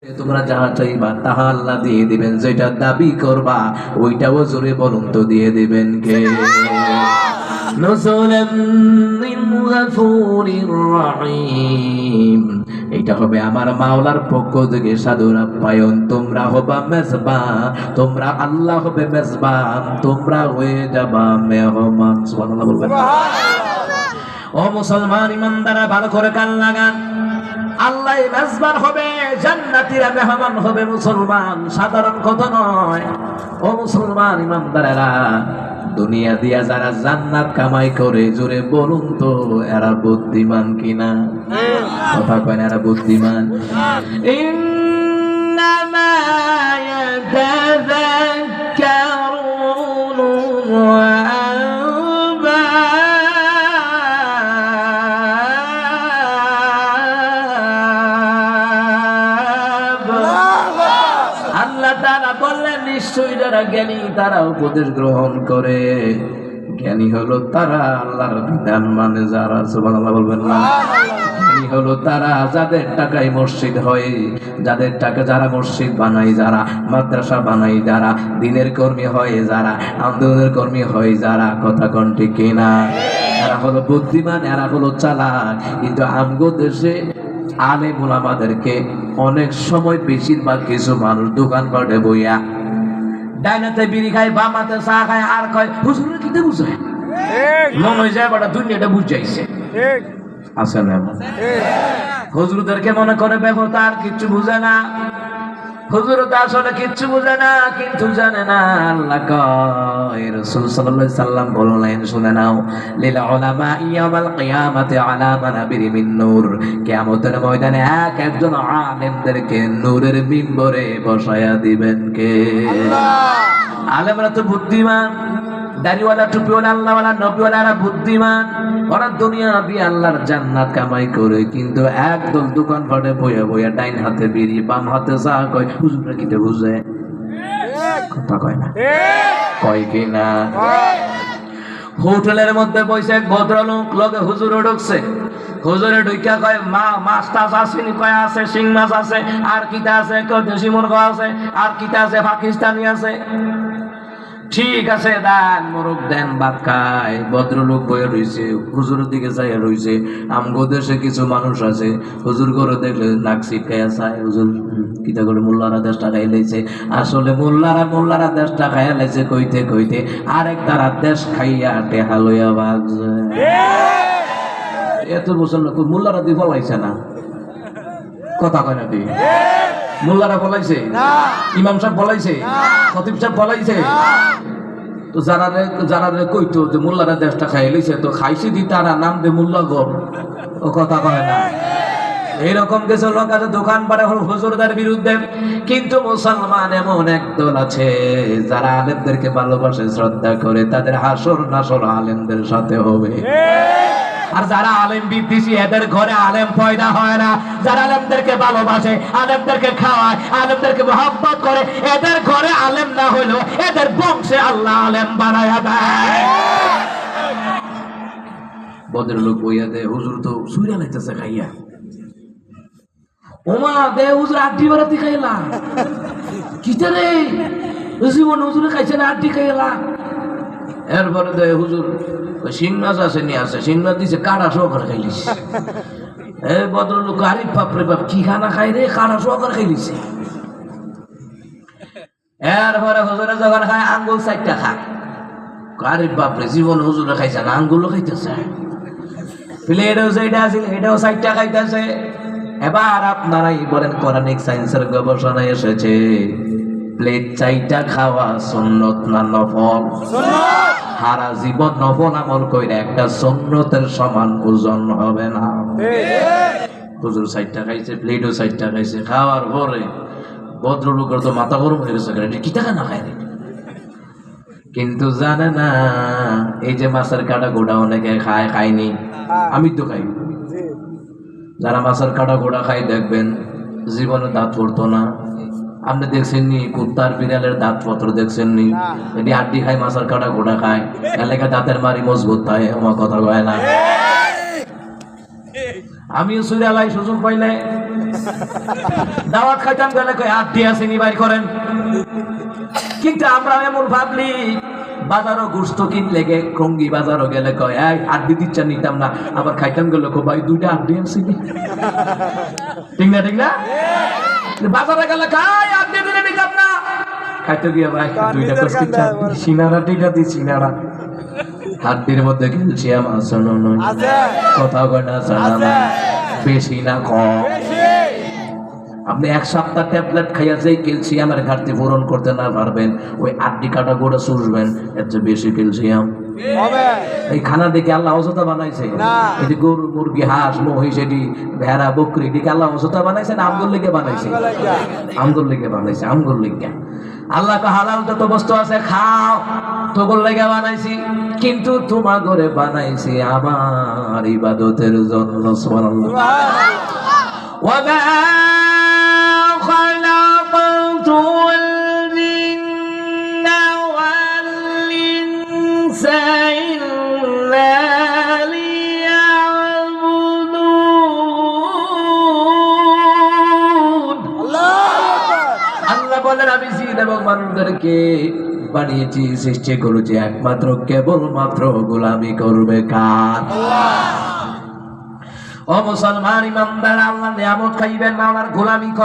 তোমরা যাহা চাইবা তাহা আল্লাহ দিয়ে দিবেন, যেটা দাবি করবা ওইটাও জোরে বলুন তো দিয়ে দিবেন কে? নুজুলাম মিন গফুরির রহিম, এটা হবে আমার মাওলার পক্ষ থেকে সাদর আপ্যায়ন। তোমরা হবা মেজবা, তোমরা আল্লাহ হবে মেজবান, তোমরা হয়ে যাবা মেহমান। সুবহানাল্লাহ বলবেন। ও মুসলমান ইমানদাররা ভালো করে কান লাগান, আল্লাহ মেজবান হবে, জান্নাতীরা মেহমান হবে। মুসলমান সাধারণ কথা নয়। ও মুসলমান ইমানদারেরা, দুনিয়া দিয়া যারা জান্নাত কামাই করে জোরে বলুন তো এরা বুদ্ধিমান কিনা? কথা কয় না এরা বুদ্ধিমান? ইন্নামা ইয়াতাযাক্কারুন ওয়া নিশ্চয়ই যারা জ্ঞানী তারা উপদেশ গ্রহণ করে। জ্ঞানী হলো তারা আল্লাহর বিধান মানে যারা। সুবহানাল্লাহ বলবেন না? জ্ঞানী হলো তারা যাদের টাকায় মসজিদ হয়, যাদের টাকা যারা মসজিদ বানাই, যারা মাদ্রাসা বানাই, যারা দিনের কর্মী হয়, যারা আন্দোলনের কর্মী হয়, যারা কথা কোন ঠিক কিনা? এরা হলো বুদ্ধিমান, এরা হলো চালাক। কিন্তু আমগো দেশে আলেম ওলামাদেরকে অনেক সময় বেশিরভাগ কিছু মানুষ দোকানপাটে বইয়া ডাইনাতে বিড়ি খায়, বামাতে চা খায়, আর কয় হুজুরে কিতে বুঝে মনে হয়ে যায় বড় দুনিয়াটা বুঝাইছে। আছে না? হুজুরদেরকে মনে করে ব্যবহার আর কিচ্ছু বুঝে না। হুজুর তো আসলে কিচ্ছু বুঝে না, কিন্তু জানে না আল্লাহ কয়, রাসূল সাল্লাল্লাহু আলাইহি সাল্লাম বললেন শুনে নাও, লিল উলামা ইয়াউমাল কিয়ামাতি আলা মানাবিরি মিন নূর, কিয়ামতের ময়দানে একজন আলেমদেরকে নূরের মিম্বরে বসায়া দিবেন কে? আল্লাহ। আলেমরা তো বুদ্ধিমান, দাড়িওয়ালা টুপিওয়ালা আল্লাহওয়ালা নবীওয়ালারা বুদ্ধিমান। ওরা দুনিয়া দিয়ে আল্লাহর জান্নাত কামাই করে, কিন্তু একদল দোকান পাটে বইয়া বইয়া ডাইন হাতে বিড়ি বাম হাতে চা কয় হুজুররা কিতে বুঝে? কথা কয় না? কয় কি না? হোটেলের মধ্যে বসে এক ভদ্রলোক লগে হুজুরে ঢুকছে। হুজুরে ঢুকা কয় মাছ টাছ আছে? কয় আছে, শিং মাছ আছে। আর কিতা আছে? দেশি মুরগ আছে। আর কিতা আছে? পাকিস্তানি আছে। ঠিক আছে দেন, মোরগ দেন, ভাত খায়। ভদ্রলোক বয়ে রয়েছে, হুজুরের দিকে চাইয়া রয়েছে। আমগো দেশে কিছু মানুষ আছে হুজুর করে দেখলে নাক ছিটকাইয়া চায়, হুজুর কিতা করে মোল্লারা 10 টাকা এলাইছে। আসলে মোল্লারা 10 টাকা এলাইছে কইতে কইতে আরেক তারা দেশ খাইয়া টেহা লইয়া বাজে। এত বছর লোক মোল্লারা দিয়ে ফলাইছে না? কথা কয় না? দিয়ে মোল্লারা বলাইছে? ইমাম সাহেব বলাইছে? খতিব সাহেব বলাইছে? তো যারা কইতো যে মোল্লারা 10 টাকা খাইছে, তো খাইছে দি তারা নাম দে মোল্লা গর। ও কথা কয় না? এইরকম কিছু লোক আছে দোকান পাড়ে হুজুরদের বিরুদ্ধে। কিন্তু মুসলমান এমন একদল আছে যারা আলেমদেরকে ভালোবাসে, শ্রদ্ধা করে, তাদের হাসর নাসর আলেমদের সাথে হবে। আর যারা আলেম বিদ্বেষী, এদের ঘরে আলেম পয়দা হয় না। যারা আলেমদেরকে ভালোবাসে, আলেমদেরকে খাওয়ায়, আলেমদেরকে মহব্বত করে, এদের ঘরে আলেম না হইলেও এদের বংশে আল্লাহ আলেম বানায়া দেয়। ভদ্রলোক বইয়া দে হুজুর তো সুইরা লাইতেছে খাইয়া। ওমা দে হুজুর আড্ডি বেড়াতে খাইলা কিতে রে? জীবন হুজুরে খাইছে না, আড্ডি খাইলা। এরপরে দে হুজুর শিং মাছ আছে, নিয়ে আসে শিং মাছ দিছে, কাটা সহকারে খাইলিস। এই ভদ্রলোক আরে বাপরে বাপ কি খানা খাই রে, কাটা সহকারে খাইলিস। এরপরে হুজুরে যখন খায় আঙ্গুল 4টা খায়। আরে বাপরে জীবন হুজুরে খাইছে না, আঙ্গুলও খাইতেছে। প্লেটও যেটা আছে এটাও 4টা খাইতেছে। এবার আপনারাই বলেন, কোরআনিক সায়েন্সের গবেষণায় এসেছে প্লেট 4টা খাওয়া সুন্নত না নফল? সারা জীবন নফল আমল কইরা একটা সুন্নতের সমান ওজন হবে না। হুজুর 4টা খাইছে, প্লেটও 4টা খাইছে। খাওয়ার পরে ভদ্রলোকের তো মাথা গরম হয়ে গেছে, কি টাকা না খায়। কিন্তু জানে না এই যে মাছের কাটা গোড়া অনেকে খায়, খায়নি, আমি তো খাই। যারা মাছের কাটা গোড়া খাই দেখবেন জীবনে দাঁত পড়তো না। আপনি দেখছেননি কুত্তার বিড়ালের দাঁত পত্র দেখছেননি? এটি আড্ডি খায়, মাছের কাটা গোড়া খায়, এলাকা দাঁতের মারি মজবুত হয়। আমার কথা কয় না? আমিও সুরালাই সুযোগ পাইলে দাওয়াত খাইতাম গেলে কই আড্ডি আছে নি বাইর করেন। কিন্তু আমরা এমন ভাবলি বাজারও গোস্ত কিনলে গে কঙ্গি বাজারও গেলে কয় এই আড্ডি দিচ্ছা নিতাম না, আবার খাইতাম গেলে কো ভাই দুইটা আড্ডি আছে নি। ঠিক না ঠিক না? বাজারে গেলে খাই আড্ডি দিলে নিতাম না, খাইতে গিয়ে ভাই দুইটা গোস্ত সিনারা টিকা দি সিনারা হাড্ডির মধ্যে ক্যালসিয়াম আছে না নয়? কথা কয় না জানা বেশি না কম? আপনি এক সপ্তাহ ট্যাবলেট খাইয়া যেই ক্যালসিয়ামের ঘাটতি পূরণ করতে না পারবেন, ওই আড্ডি কাটা করে চুষবেন, এর চেয়ে বেশি ক্যালসিয়াম এই খানা দেখে আল্লাহ অযথা বানাইছে? এটি গরু মুরগি হাঁস মহিষ এটি ভেড়া বকরি এটিকে আল্লাহ অযথা বানাইছে না আমগুর লেগে বানাইছে? আমগুর লেগে বানাইছে, আমগুর লেগে। আল্লাহ কা হালাল যত বস্তু আছে খাও, তোগুর লেগে বানাইছি, কিন্তু তোমার ঘরে বানাইছি আমার ইবাদতের জন্য। সুবহানাল্লাহ। ওয়া মা খালাকাতুল জিন্না ওয়াল ইনসা ইল্লা লিয়াবুদুন। আল্লাহ বলেন আমি জিন এবং মানুষদেরকে বানিয়েছি, সৃষ্টি করেছি একমাত্র কেবলমাত্র গোলামি করবে কার? ও মুসলমান ইমানদার, আল্লাহ নিয়ামত খাইবেন না, ওনার গোলামি